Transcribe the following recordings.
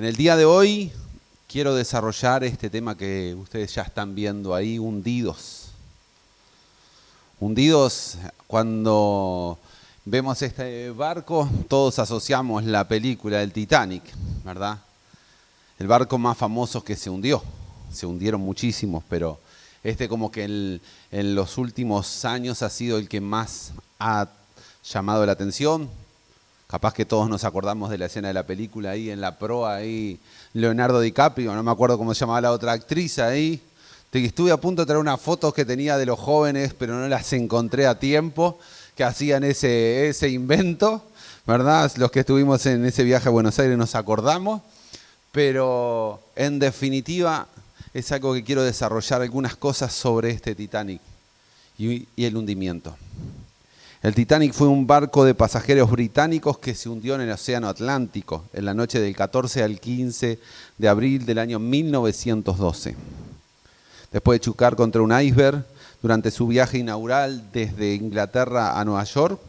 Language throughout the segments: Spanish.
En el día de hoy quiero desarrollar este tema que ustedes ya están viendo ahí, hundidos. Hundidos, cuando vemos este barco, todos asociamos la película del Titanic, ¿verdad? El barco más famoso que se hundió. Se hundieron muchísimos, pero este como que en los últimos años ha sido el que más ha llamado la atención. Capaz que todos nos acordamos de la escena de la película ahí en la proa, ahí Leonardo DiCaprio, no me acuerdo cómo se llamaba la otra actriz ahí. Estuve a punto de traer unas fotos que tenía de los jóvenes, pero no las encontré a tiempo, que hacían ese invento, ¿verdad? Los que estuvimos en ese viaje a Buenos Aires nos acordamos, pero en definitiva es algo que quiero desarrollar algunas cosas sobre este Titanic y el hundimiento. El Titanic fue un barco de pasajeros británicos que se hundió en el Océano Atlántico en la noche del 14 al 15 de abril del año 1912. Después de chocar contra un iceberg durante su viaje inaugural desde Inglaterra a Nueva York,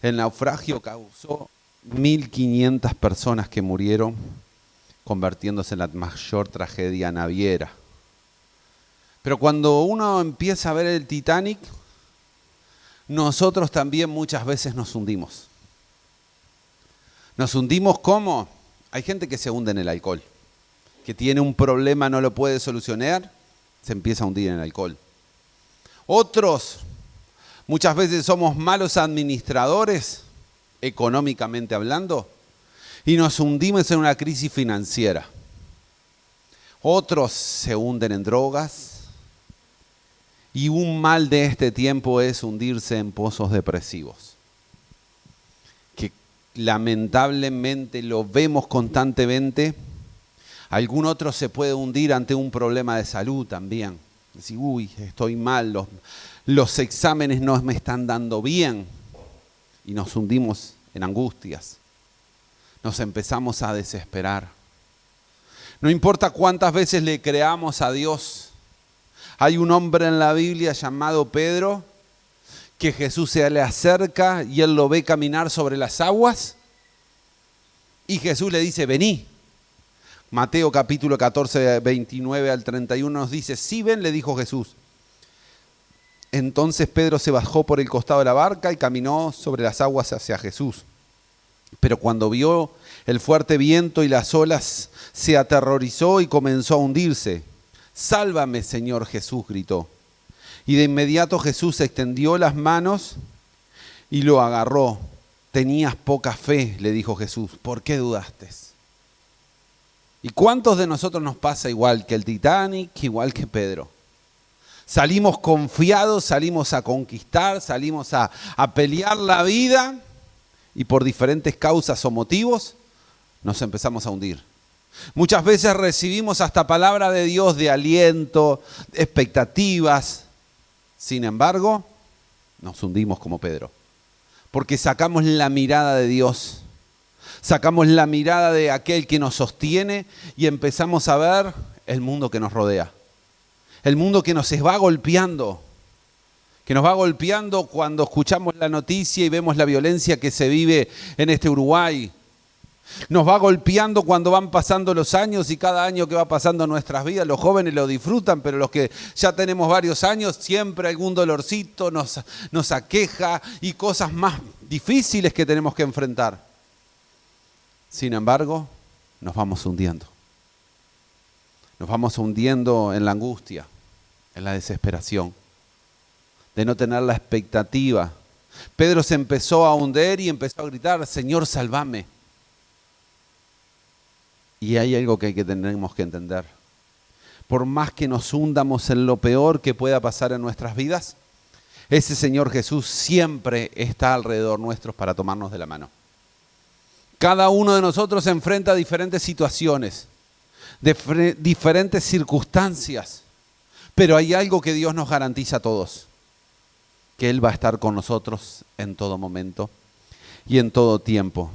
el naufragio causó 1.500 personas que murieron, convirtiéndose en la mayor tragedia naviera. Pero cuando uno empieza a ver el Titanic, nosotros también muchas veces nos hundimos. ¿Nos hundimos cómo? Hay gente que se hunde en el alcohol, que tiene un problema, no lo puede solucionar, se empieza a hundir en el alcohol. Otros, muchas veces somos malos administradores, económicamente hablando, y nos hundimos en una crisis financiera. Otros se hunden en drogas. Y un mal de este tiempo es hundirse en pozos depresivos, que lamentablemente lo vemos constantemente. Algún otro se puede hundir ante un problema de salud también. Decir, uy, estoy mal, los exámenes no me están dando bien. Y nos hundimos en angustias. Nos empezamos a desesperar. No importa cuántas veces le creamos a Dios. Hay un hombre en la Biblia llamado Pedro, que Jesús se le acerca y él lo ve caminar sobre las aguas. Y Jesús le dice, vení. Mateo capítulo 14, 29 al 31 nos dice, sí ven, le dijo Jesús. Entonces Pedro se bajó por el costado de la barca y caminó sobre las aguas hacia Jesús. Pero cuando vio el fuerte viento y las olas, se aterrorizó y comenzó a hundirse. Sálvame, Señor Jesús, gritó. Y de inmediato Jesús extendió las manos y lo agarró. Tenías poca fe, le dijo Jesús, ¿por qué dudaste? ¿Y cuántos de nosotros nos pasa igual que el Titanic, igual que Pedro? Salimos confiados, salimos a conquistar, salimos a pelear la vida y por diferentes causas o motivos nos empezamos a hundir. Muchas veces recibimos hasta palabra de Dios de aliento, de expectativas. Sin embargo, nos hundimos como Pedro. Porque sacamos la mirada de Dios. Sacamos la mirada de aquel que nos sostiene y empezamos a ver el mundo que nos rodea. El mundo que nos va golpeando. Que nos va golpeando cuando escuchamos la noticia y vemos la violencia que se vive en este Uruguay. Nos va golpeando cuando van pasando los años y cada año que va pasando en nuestras vidas, los jóvenes lo disfrutan, pero los que ya tenemos varios años, siempre algún dolorcito nos aqueja y cosas más difíciles que tenemos que enfrentar. Sin embargo, nos vamos hundiendo. Nos vamos hundiendo en la angustia, en la desesperación, de no tener la expectativa. Pedro se empezó a hundir y empezó a gritar, Señor, sálvame. Y hay algo que tenemos que entender. Por más que nos hundamos en lo peor que pueda pasar en nuestras vidas, ese Señor Jesús siempre está alrededor nuestros para tomarnos de la mano. Cada uno de nosotros se enfrenta a diferentes situaciones, diferentes circunstancias, pero hay algo que Dios nos garantiza a todos, que Él va a estar con nosotros en todo momento y en todo tiempo.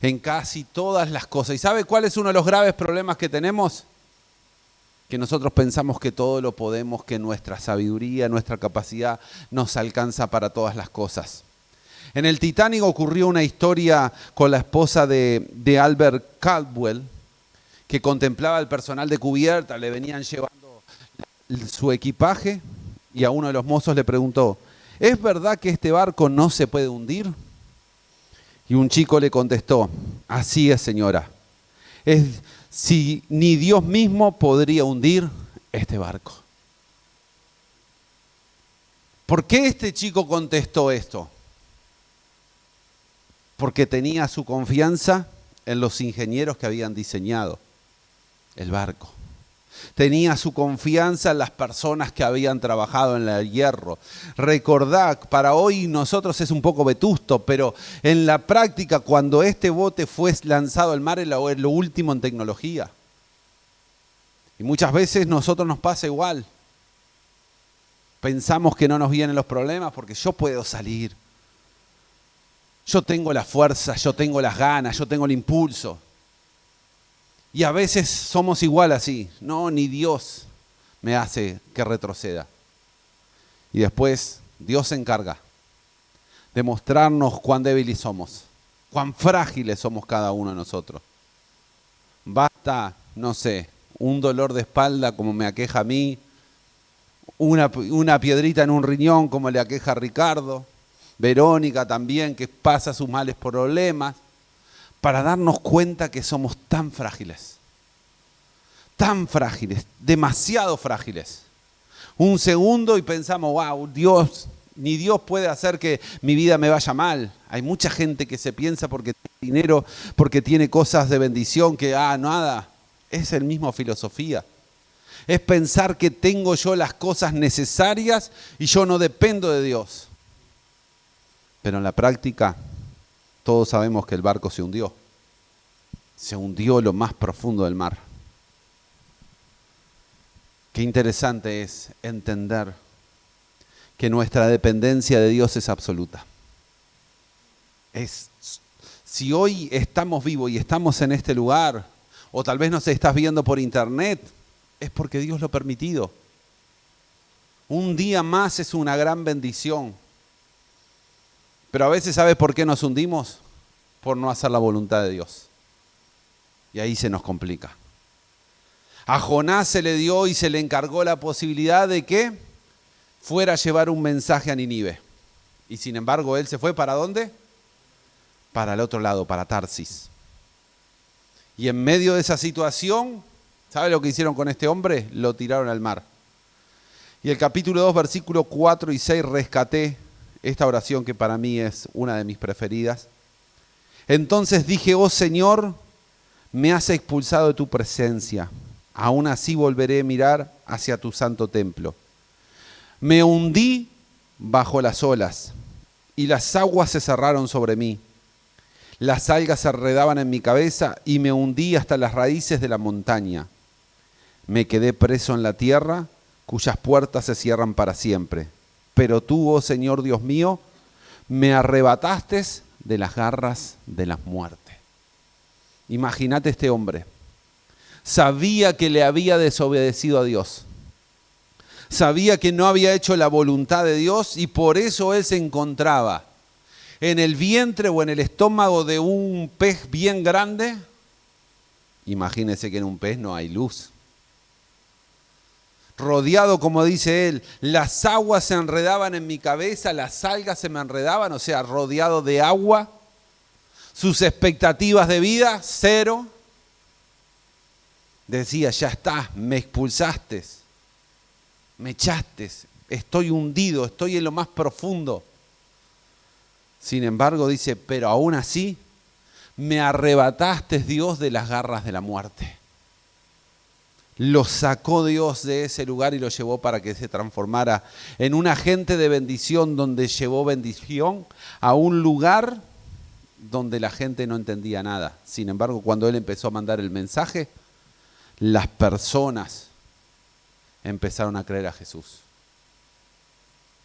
En casi todas las cosas. ¿Y sabe cuál es uno de los graves problemas que tenemos? Que nosotros pensamos que todo lo podemos, que nuestra sabiduría, nuestra capacidad nos alcanza para todas las cosas. En el Titanic ocurrió una historia con la esposa de Albert Caldwell, que contemplaba al personal de cubierta, le venían llevando su equipaje y a uno de los mozos le preguntó, ¿es verdad que este barco no se puede hundir? Y un chico le contestó, así es, señora. Si ni Dios mismo podría hundir este barco. ¿Por qué este chico contestó esto? Porque tenía su confianza en los ingenieros que habían diseñado el barco. Tenía su confianza en las personas que habían trabajado en el hierro. Recordad, para hoy nosotros es un poco vetusto, pero en la práctica cuando este bote fue lanzado al mar era lo último en tecnología. Y muchas veces nosotros nos pasa igual. Pensamos que no nos vienen los problemas porque yo puedo salir. Yo tengo la fuerza, yo tengo las ganas, yo tengo el impulso. Y a veces somos igual así. No, ni Dios me hace que retroceda. Y después Dios se encarga de mostrarnos cuán débiles somos, cuán frágiles somos cada uno de nosotros. Basta, no sé, un dolor de espalda como me aqueja a mí, una piedrita en un riñón como le aqueja a Ricardo, Verónica también, que pasa sus males problemas, para darnos cuenta que somos tan frágiles, demasiado frágiles. Un segundo y pensamos, wow, Dios, ni Dios puede hacer que mi vida me vaya mal. Hay mucha gente que se piensa porque tiene dinero, porque tiene cosas de bendición, que nada, es el mismo filosofía. Es pensar que tengo yo las cosas necesarias y yo no dependo de Dios. Pero en la práctica, todos sabemos que el barco se hundió. Se hundió lo más profundo del mar. Qué interesante es entender que nuestra dependencia de Dios es absoluta. Si hoy estamos vivos y estamos en este lugar, o tal vez nos estás viendo por internet, es porque Dios lo ha permitido. Un día más es una gran bendición. Pero a veces, ¿sabes por qué nos hundimos? Por no hacer la voluntad de Dios. Y ahí se nos complica. A Jonás se le dio y se le encargó la posibilidad de que fuera a llevar un mensaje a Nínive. Y sin embargo, él se fue ¿para dónde? Para el otro lado, para Tarsis. Y en medio de esa situación, ¿sabe lo que hicieron con este hombre? Lo tiraron al mar. Y el capítulo 2, versículos 4 y 6, rescaté esta oración que para mí es una de mis preferidas. Entonces dije, oh Señor, me has expulsado de tu presencia. Aún así volveré a mirar hacia tu santo templo. Me hundí bajo las olas y las aguas se cerraron sobre mí. Las algas se enredaban en mi cabeza y me hundí hasta las raíces de la montaña. Me quedé preso en la tierra, cuyas puertas se cierran para siempre. Pero tú, oh Señor Dios mío, me arrebataste de las garras de la muerte. Imagínate este hombre. Sabía que le había desobedecido a Dios. Sabía que no había hecho la voluntad de Dios y por eso él se encontraba en el vientre o en el estómago de un pez bien grande. Imagínese que en un pez no hay luz. Rodeado, como dice él, las aguas se enredaban en mi cabeza, las algas se me enredaban, o sea, rodeado de agua. Sus expectativas de vida, cero. Decía, ya está, me expulsaste, me echaste, estoy hundido, estoy en lo más profundo. Sin embargo, dice, pero aún así, me arrebataste, Dios, de las garras de la muerte. Lo sacó Dios de ese lugar y lo llevó para que se transformara en un agente de bendición, donde llevó bendición a un lugar donde la gente no entendía nada. Sin embargo, cuando él empezó a mandar el mensaje, las personas empezaron a creer a Jesús.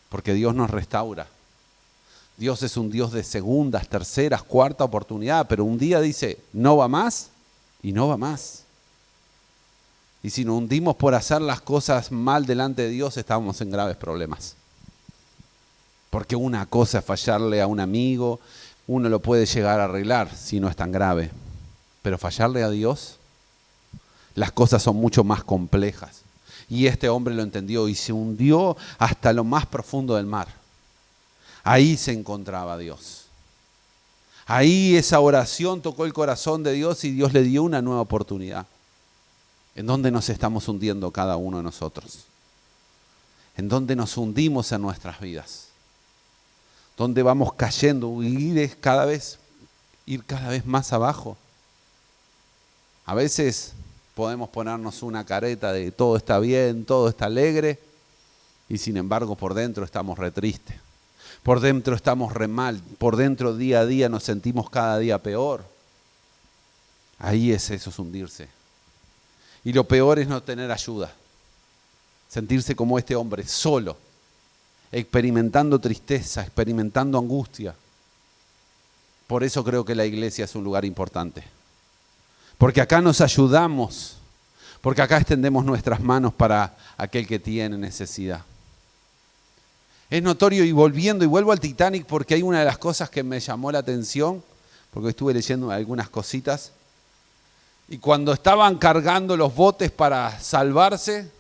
Porque Dios nos restaura. Dios es un Dios de segundas, terceras, cuarta oportunidad, pero un día dice, no va más y no va más. Y si nos hundimos por hacer las cosas mal delante de Dios, estamos en graves problemas. Porque una cosa es fallarle a un amigo, uno lo puede llegar a arreglar si no es tan grave. Pero fallarle a Dios, las cosas son mucho más complejas. Y este hombre lo entendió y se hundió hasta lo más profundo del mar. Ahí se encontraba Dios. Ahí esa oración tocó el corazón de Dios y Dios le dio una nueva oportunidad. ¿En dónde nos estamos hundiendo cada uno de nosotros? ¿En dónde nos hundimos en nuestras vidas? ¿Dónde vamos cayendo? Ir cada vez más abajo. A veces podemos ponernos una careta de todo está bien, todo está alegre, y sin embargo por dentro estamos re tristes. Por dentro estamos re mal, por dentro día a día nos sentimos cada día peor. Ahí eso es hundirse. Y lo peor es no tener ayuda. Sentirse como este hombre, solo, experimentando tristeza, experimentando angustia. Por eso creo que la iglesia es un lugar importante. Porque acá nos ayudamos, porque acá extendemos nuestras manos para aquel que tiene necesidad. Es notorio y vuelvo al Titanic porque hay una de las cosas que me llamó la atención, porque estuve leyendo algunas cositas, y cuando estaban cargando los botes para salvarse,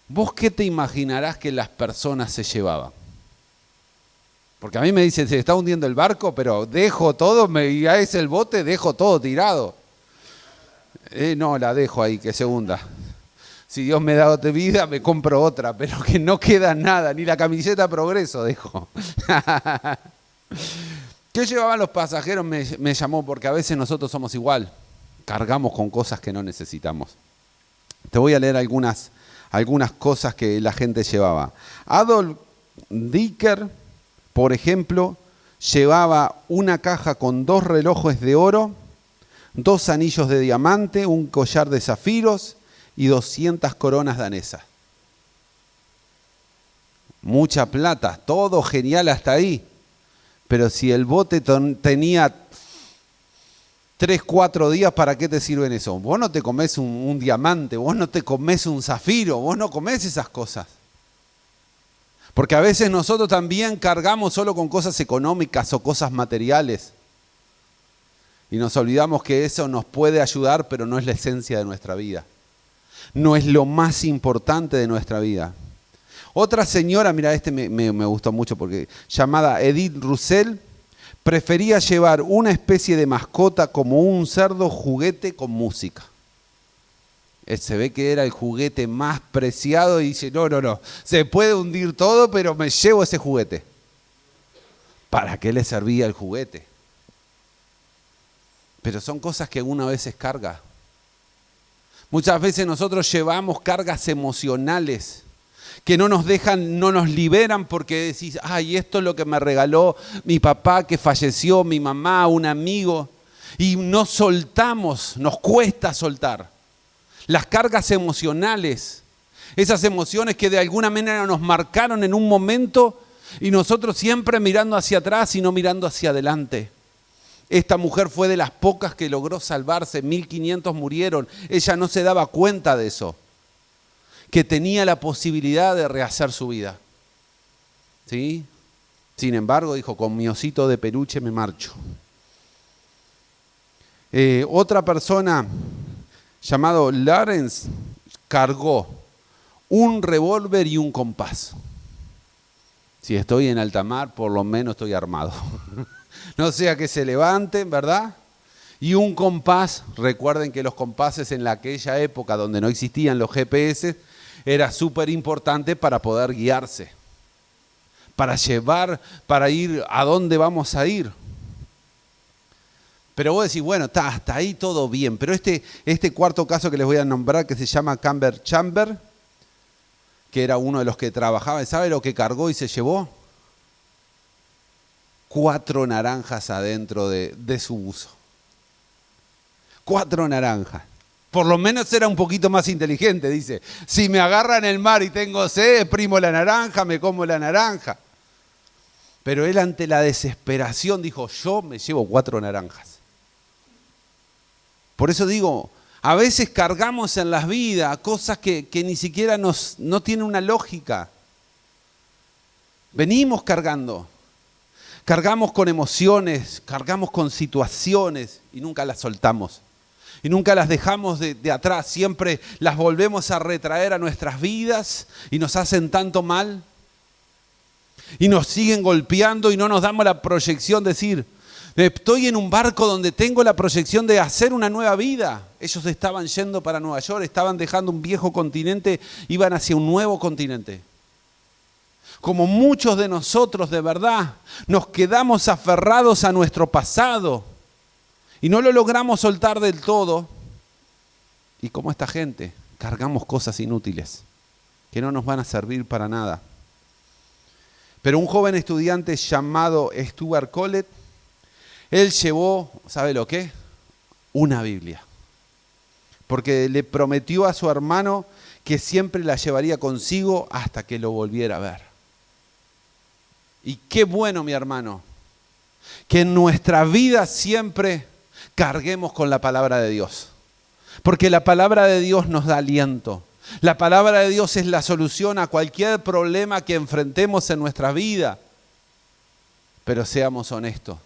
¿vos qué te imaginarás que las personas se llevaban? Porque a mí me dicen, se está hundiendo el barco, pero dejo todo, y a ese el bote, dejo todo tirado. No, la dejo ahí, que se hunda. Si Dios me da otra vida, me compro otra, pero que no queda nada, ni la camiseta Progreso dejo. ¿Qué llevaban los pasajeros? Me llamó, porque a veces nosotros somos igual, cargamos con cosas que no necesitamos. Te voy a leer algunas cosas que la gente llevaba. Adolf Dicker, por ejemplo, llevaba una caja con 2 relojes de oro, 2 anillos de diamante, un collar de zafiros y 200 coronas danesas. Mucha plata, todo genial hasta ahí. Pero si el bote tenía 3, 4 días, ¿para qué te sirven eso? Vos no te comés un diamante, vos no te comés un zafiro, vos no comés esas cosas. Porque a veces nosotros también cargamos solo con cosas económicas o cosas materiales. Y nos olvidamos que eso nos puede ayudar, pero no es la esencia de nuestra vida. No es lo más importante de nuestra vida. Otra señora, mira, me gustó mucho porque llamada Edith Russell, prefería llevar una especie de mascota como un cerdo juguete con música. Se ve que era el juguete más preciado y dice, no, se puede hundir todo, pero me llevo ese juguete. ¿Para qué le servía el juguete? Pero son cosas que una vez carga. Muchas veces nosotros llevamos cargas emocionales que no nos dejan, no nos liberan porque decís, ay, esto es lo que me regaló mi papá que falleció, mi mamá, un amigo. Y no soltamos, nos cuesta soltar. Las cargas emocionales, esas emociones que de alguna manera nos marcaron en un momento y nosotros siempre mirando hacia atrás y no mirando hacia adelante. Esta mujer fue de las pocas que logró salvarse, 1500 murieron, ella no se daba cuenta de eso, que tenía la posibilidad de rehacer su vida. ¿Sí? Sin embargo, dijo, con mi osito de peluche me marcho. Otra persona llamado Lawrence cargó un revólver y un compás. Si estoy en alta mar, por lo menos estoy armado. No sea que se levanten, ¿verdad? Y un compás, recuerden que los compases en aquella época donde no existían los GPS, era súper importante para poder guiarse, para ir a dónde vamos a ir. Pero vos decís, bueno, hasta ahí todo bien, pero este cuarto caso que les voy a nombrar, que se llama Camber Chamber, que era uno de los que trabajaba, ¿sabe lo que cargó y se llevó? 4 naranjas adentro de su buzo. 4 naranjas. Por lo menos era un poquito más inteligente, dice. Si me agarra en el mar y tengo sed, exprimo la naranja, me como la naranja. Pero él ante la desesperación dijo, yo me llevo 4 naranjas. Por eso digo, a veces cargamos en las vidas cosas que ni siquiera no tienen una lógica. Venimos cargando. Cargamos con emociones, cargamos con situaciones y nunca las soltamos. Y nunca las dejamos de atrás, siempre las volvemos a retraer a nuestras vidas y nos hacen tanto mal. Y nos siguen golpeando y no nos damos la proyección de decir, estoy en un barco donde tengo la proyección de hacer una nueva vida. Ellos estaban yendo para Nueva York, estaban dejando un viejo continente, iban hacia un nuevo continente. Como muchos de nosotros de verdad, nos quedamos aferrados a nuestro pasado y no lo logramos soltar del todo. Y como esta gente, cargamos cosas inútiles que no nos van a servir para nada. Pero un joven estudiante llamado Stuart Collett, él llevó, ¿sabe lo qué? Una Biblia. Porque le prometió a su hermano que siempre la llevaría consigo hasta que lo volviera a ver. Y qué bueno, mi hermano, que en nuestra vida siempre carguemos con la palabra de Dios. Porque la palabra de Dios nos da aliento. La palabra de Dios es la solución a cualquier problema que enfrentemos en nuestra vida. Pero seamos honestos.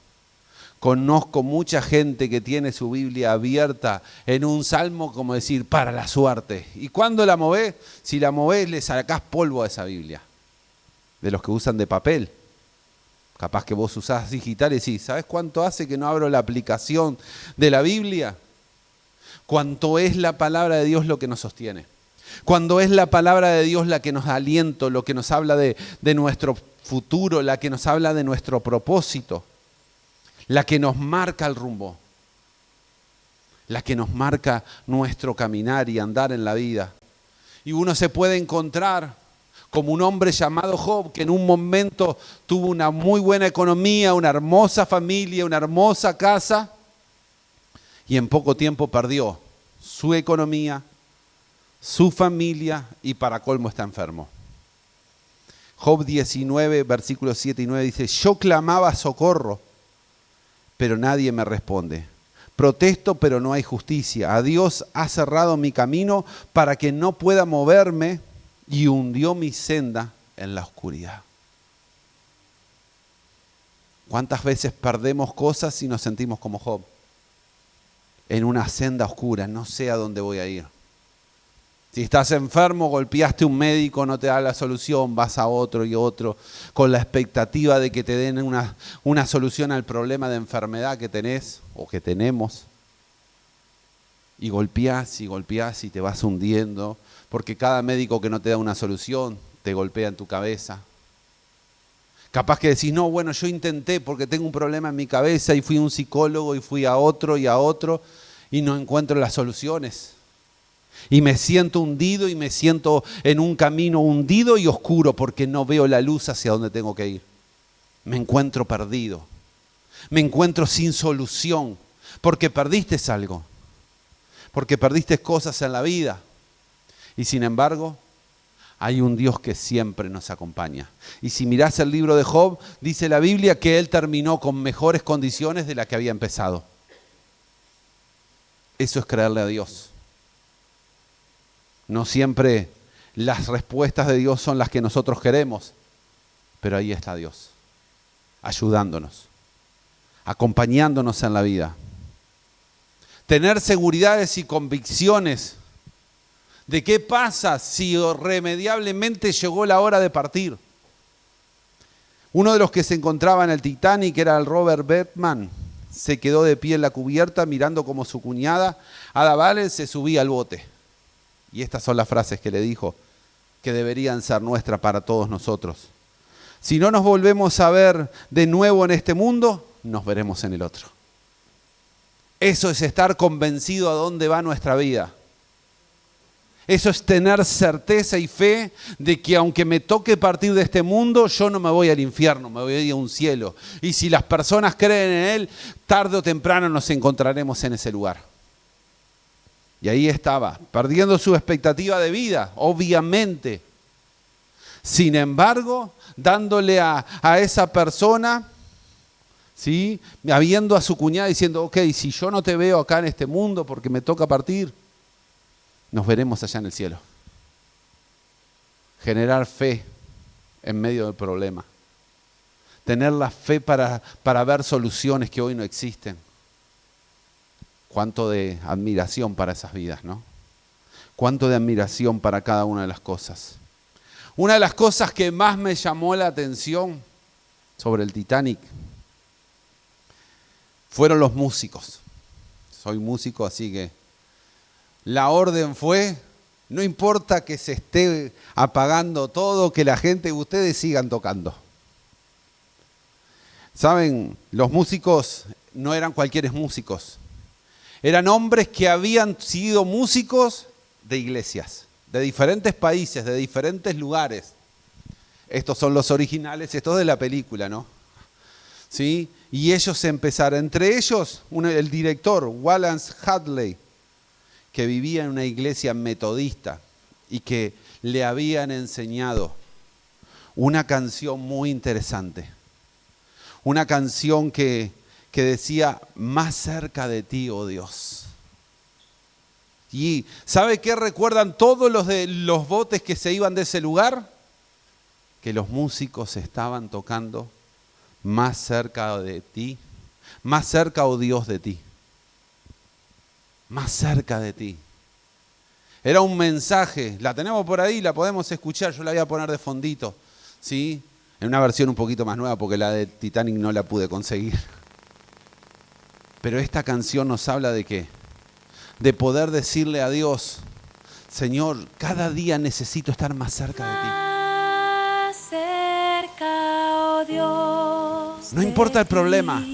Conozco mucha gente que tiene su Biblia abierta en un salmo, como decir, para la suerte. ¿Y cuándo la movés? Si la movés, le sacás polvo a esa Biblia. De los que usan de papel. Capaz que vos usás digital y decís, ¿sabés cuánto hace que no abro la aplicación de la Biblia? Cuánto es la palabra de Dios lo que nos sostiene. Cuando es la palabra de Dios la que nos da aliento, lo que nos habla de nuestro futuro, la que nos habla de nuestro propósito, la que nos marca el rumbo, la que nos marca nuestro caminar y andar en la vida. Y uno se puede encontrar como un hombre llamado Job, que en un momento tuvo una muy buena economía, una hermosa familia, una hermosa casa, y en poco tiempo perdió su economía, su familia y para colmo está enfermo. Job 19, versículos 7 y 9 dice, yo clamaba socorro, pero nadie me responde. Protesto, pero no hay justicia. A Dios ha cerrado mi camino para que no pueda moverme y hundió mi senda en la oscuridad. ¿Cuántas veces perdemos cosas y nos sentimos como Job? En una senda oscura, no sé a dónde voy a ir. Si estás enfermo, golpeaste a un médico, no te da la solución, vas a otro y otro, con la expectativa de que te den una solución al problema de enfermedad que tenés o que tenemos. Y golpeás y te vas hundiendo, porque cada médico que no te da una solución te golpea en tu cabeza. Capaz que decís, no, bueno, yo intenté porque tengo un problema en mi cabeza y fui a un psicólogo y fui a otro y no encuentro las soluciones. Y me siento hundido y me siento en un camino hundido y oscuro porque no veo la luz hacia donde tengo que ir. Me encuentro perdido. Me encuentro sin solución porque perdiste algo. Porque perdiste cosas en la vida. Y sin embargo, hay un Dios que siempre nos acompaña. Y si mirás el libro de Job, dice la Biblia que él terminó con mejores condiciones de las que había empezado. Eso es creerle a Dios. No siempre las respuestas de Dios son las que nosotros queremos, pero ahí está Dios, ayudándonos, acompañándonos en la vida. Tener seguridades y convicciones de qué pasa si irremediablemente llegó la hora de partir. Uno de los que se encontraba en el Titanic era el Robert Bettman. Se quedó de pie en la cubierta mirando como su cuñada Ada Valen se subía al bote. Y estas son las frases que le dijo, que deberían ser nuestras para todos nosotros. Si no nos volvemos a ver de nuevo en este mundo, nos veremos en el otro. Eso es estar convencido a dónde va nuestra vida. Eso es tener certeza y fe de que aunque me toque partir de este mundo, yo no me voy al infierno, me voy a ir a un cielo. Y si las personas creen en Él, tarde o temprano nos encontraremos en ese lugar. Y ahí estaba, perdiendo su expectativa de vida, obviamente. Sin embargo, dándole a esa persona, ¿sí? Habiendo a su cuñada diciendo, ok, si yo no te veo acá en este mundo porque me toca partir, nos veremos allá en el cielo. Generar fe en medio del problema. Tener la fe para ver soluciones que hoy no existen. Cuánto de admiración para esas vidas, ¿no? Cuánto de admiración para cada una de las cosas. Una de las cosas que más me llamó la atención sobre el Titanic fueron los músicos. Soy músico, así que la orden fue, no importa que se esté apagando todo, que la gente, ustedes sigan tocando. Saben, los músicos no eran cualquier músicos. Eran hombres que habían sido músicos de iglesias, de diferentes países, de diferentes lugares. Estos son los originales, estos de la película, ¿no? ¿Sí? Y ellos empezaron, entre ellos el director, Wallace Hadley, que vivía en una iglesia metodista y que le habían enseñado una canción muy interesante. Una canción que decía, más cerca de ti, oh Dios. Y ¿sabe qué recuerdan todos los botes que se iban de ese lugar? Que los músicos estaban tocando más cerca de ti, más cerca, oh Dios, de ti. Más cerca de ti. Era un mensaje, la tenemos por ahí, la podemos escuchar, yo la voy a poner de fondito, ¿sí? En una versión un poquito más nueva porque la de Titanic no la pude conseguir. Pero esta canción nos habla de ¿qué? De poder decirle a Dios, Señor, cada día necesito estar más cerca de ti. Más cerca, oh Dios, no importa el problema. No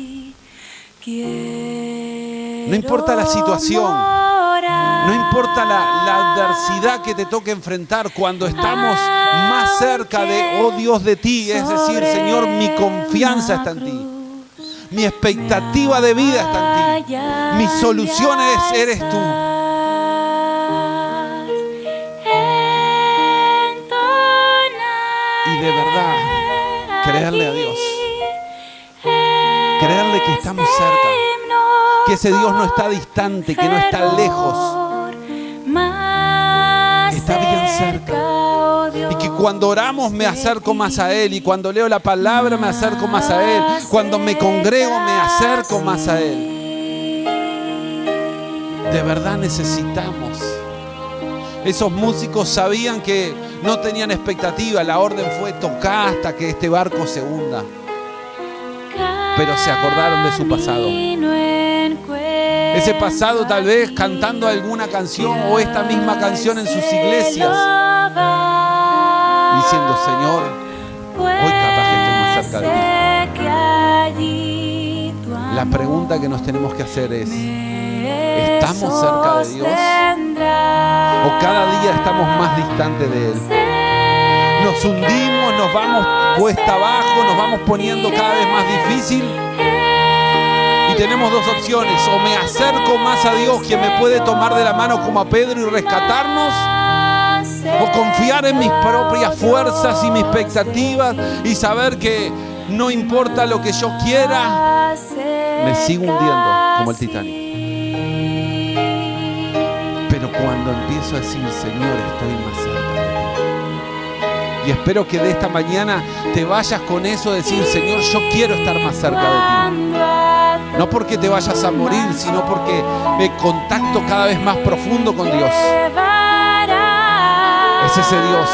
importa la situación. No importa la adversidad que te toque enfrentar cuando estamos más cerca de, oh Dios, de ti. Es decir, Señor, mi confianza está en ti. Mi expectativa de vida está en ti. Mi solución eres tú. Y de verdad, creerle a Dios. Creerle que estamos cerca. Que ese Dios no está distante, que no está lejos. Está bien cerca. Y que cuando oramos me acerco más a Él. Y cuando leo la palabra me acerco más a Él. Cuando me congrego me acerco más a Él. De verdad necesitamos. Esos músicos sabían que no tenían expectativa. La orden fue tocar hasta que este barco se hunda. Pero se acordaron de su pasado. Ese pasado tal vez cantando alguna canción o esta misma canción en sus iglesias. Diciendo, Señor, hoy capaz que estoy más cerca de ti. La pregunta que nos tenemos que hacer es, ¿estamos cerca de Dios? ¿O cada día estamos más distantes de Él? Nos hundimos, nos vamos cuesta abajo, nos vamos poniendo cada vez más difícil. Y tenemos dos opciones, o me acerco más a Dios, quien me puede tomar de la mano como a Pedro y rescatarnos, o confiar en mis propias fuerzas y mis expectativas y saber que no importa lo que yo quiera, me sigo hundiendo como el Titanic. Pero cuando empiezo a decir, Señor, estoy más cerca de ti. Y espero que de esta mañana te vayas con eso, decir, Señor, yo quiero estar más cerca de ti. No porque te vayas a morir, sino porque me contacto cada vez más profundo con Dios. Es ese Dios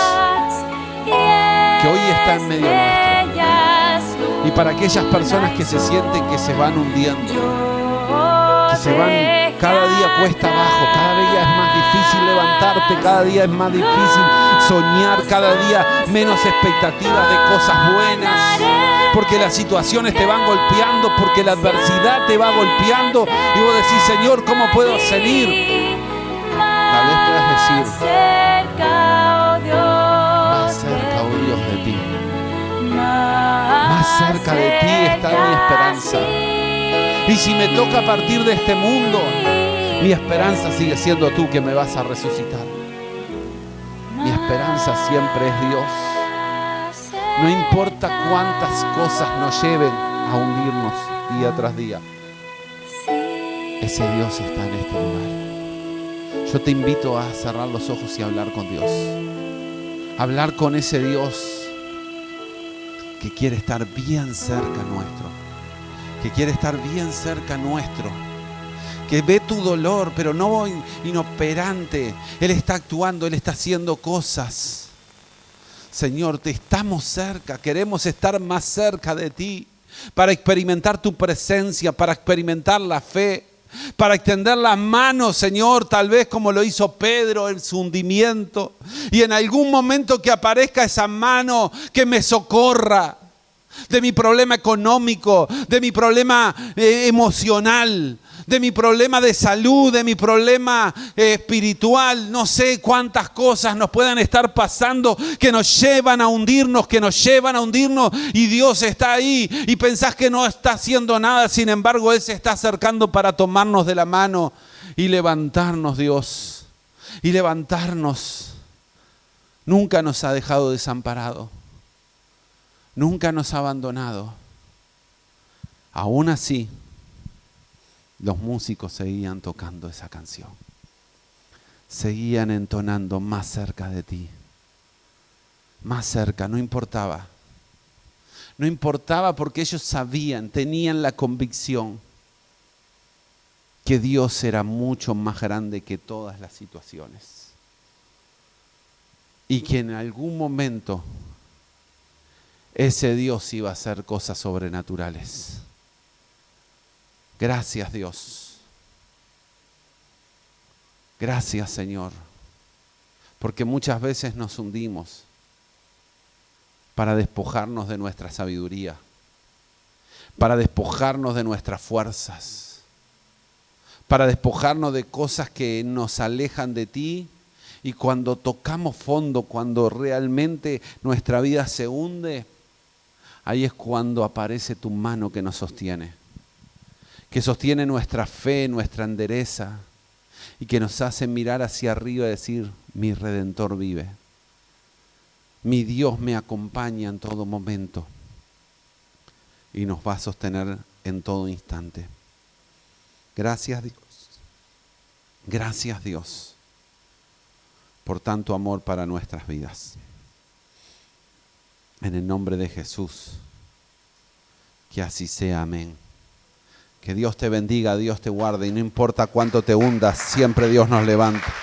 que hoy está en medio nuestro. Y para aquellas personas que se sienten que se van hundiendo, que se van cada día cuesta abajo, cada día es más difícil levantarte, cada día es más difícil soñar, cada día menos expectativas de cosas buenas, porque las situaciones te van golpeando, porque la adversidad te va golpeando y vos decís, Señor, ¿cómo puedo salir? Tal vez puedas decir, más cerca, oh Dios, de ti. Más cerca de ti está mi esperanza. Y si me toca partir de este mundo, mi esperanza sigue siendo tú, que me vas a resucitar. Mi esperanza siempre es Dios. No importa cuántas cosas nos lleven a hundirnos día tras día, ese Dios está en este lugar. Yo te invito a cerrar los ojos y hablar con Dios. Hablar con ese Dios que quiere estar bien cerca nuestro. Que quiere estar bien cerca nuestro. que ve tu dolor, pero no inoperante. Él está actuando, Él está haciendo cosas. Señor, te estamos cerca, queremos estar más cerca de ti para experimentar tu presencia, para experimentar la fe, para extender las manos, Señor, tal vez como lo hizo Pedro en su hundimiento, y en algún momento que aparezca esa mano que me socorra de mi problema económico, de mi problema emocional, de mi problema de salud, de mi problema espiritual. No sé cuántas cosas nos puedan estar pasando que nos llevan a hundirnos, y Dios está ahí y pensás que no está haciendo nada. Sin embargo, Él se está acercando para tomarnos de la mano y levantarnos, Dios, y levantarnos. Nunca nos ha dejado desamparado, nunca nos ha abandonado. Aún así, los músicos seguían tocando esa canción. Seguían entonando más cerca de ti. Más cerca, no importaba. No importaba porque ellos sabían, tenían la convicción que Dios era mucho más grande que todas las situaciones. Y que en algún momento ese Dios iba a hacer cosas sobrenaturales. Gracias, Dios. Gracias, Señor. Porque muchas veces nos hundimos para despojarnos de nuestra sabiduría, para despojarnos de nuestras fuerzas, para despojarnos de cosas que nos alejan de ti. Y cuando tocamos fondo, cuando realmente nuestra vida se hunde, ahí es cuando aparece tu mano que nos sostiene, que sostiene nuestra fe, nuestra endereza, y que nos hace mirar hacia arriba y decir: mi Redentor vive, mi Dios me acompaña en todo momento y nos va a sostener en todo instante. Gracias, Dios. Gracias, Dios, por tanto amor para nuestras vidas. En el nombre de Jesús, que así sea. Amén. Que Dios te bendiga, Dios te guarde, y no importa cuánto te hundas, siempre Dios nos levanta.